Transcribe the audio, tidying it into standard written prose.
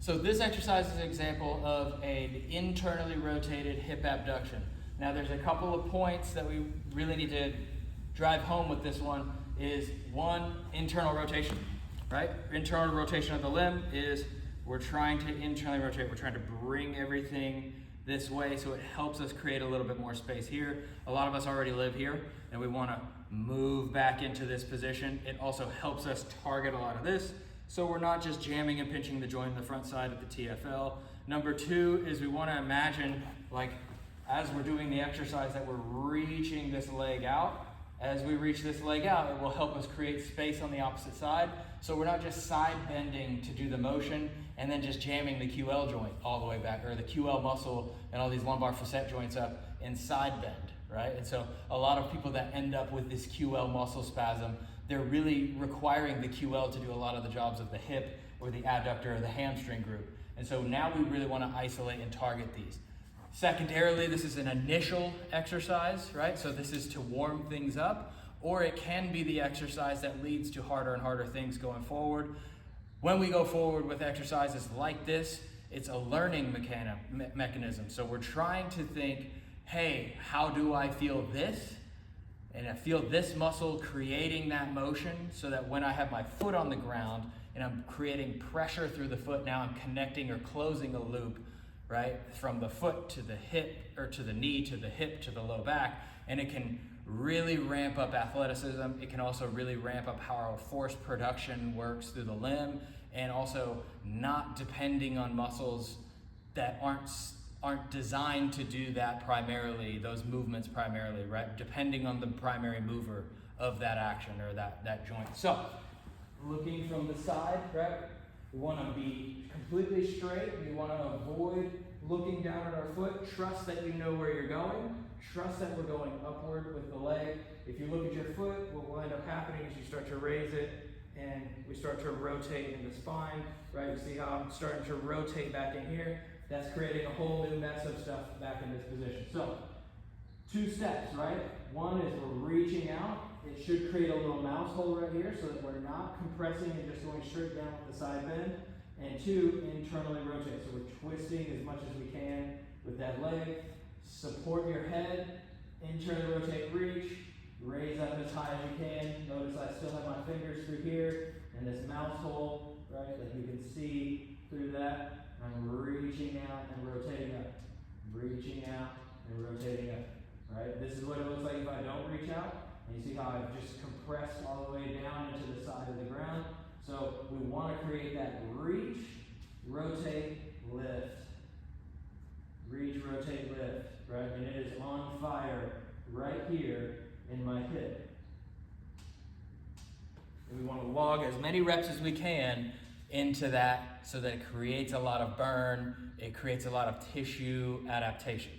So this exercise is an example of an internally rotated hip abduction. Now there's a couple of points that we really need to drive home with this one. Is one, internal rotation, right? Internal rotation of the limb is we're trying to internally rotate. We're trying to bring everything this way so it helps us create a little bit more space here. A lot of us already live here and we want to move back into this position. It also helps us target a lot of this, so we're not just jamming and pinching the joint in the front side of the TFL. Number two is we want to imagine, like, as we're doing the exercise, that we're reaching this leg out. As we reach this leg out, it will help us create space on the opposite side. So we're not just side bending to do the motion and then just jamming the QL joint all the way back, or the QL muscle and all these lumbar facet joints up in side bend, right? And so a lot of people that end up with this QL muscle spasm, they're really requiring the QL to do a lot of the jobs of the hip or the adductor or the hamstring group. And so now we really want to isolate and target these. Secondarily, this is an initial exercise, right? So this is to warm things up, or it can be the exercise that leads to harder and harder things going forward. When we go forward with exercises like this, it's a learning mechanism. So we're trying to think, hey, how do I feel this? And I feel this muscle creating that motion so that when I have my foot on the ground and I'm creating pressure through the foot, now I'm connecting or closing a loop, right? From the foot to the hip, or to the knee, to the hip, to the low back. And it can really ramp up athleticism. It can also really ramp up how our force production works through the limb, and also not depending on muscles that aren't designed to do that primarily, those movements primarily, right? Depending on the primary mover of that action or that joint. So, looking from the side, right? We want to be completely straight. We want to avoid looking down at our foot. Trust that you know where you're going. Trust that we're going upward with the leg. If you look at your foot, what will end up happening is you start to raise it and we start to rotate in the spine, right? You see how I'm starting to rotate back in here? That's creating a whole new mess of stuff back in this position. So, two steps, right? One is we're reaching out. It should create a little mouse hole right here so that we're not compressing and just going straight down with the side bend. And two, internally rotate. So we're twisting as much as we can with that leg. Support your head, internally rotate, reach, raise up as high as you can. Notice I still have my fingers through here and this mouse hole, right? Like you can see through that. I'm reaching out and rotating up. Reaching out and rotating up, right? This is what it looks like if I don't reach out. And you see how I've just compressed all the way down into the side of the ground. So we want to create that reach, rotate, lift. Reach, rotate, lift, right? And it is on fire right here in my hip. And we want to log as many reps as we can into that so that it creates a lot of burn, it creates a lot of tissue adaptation.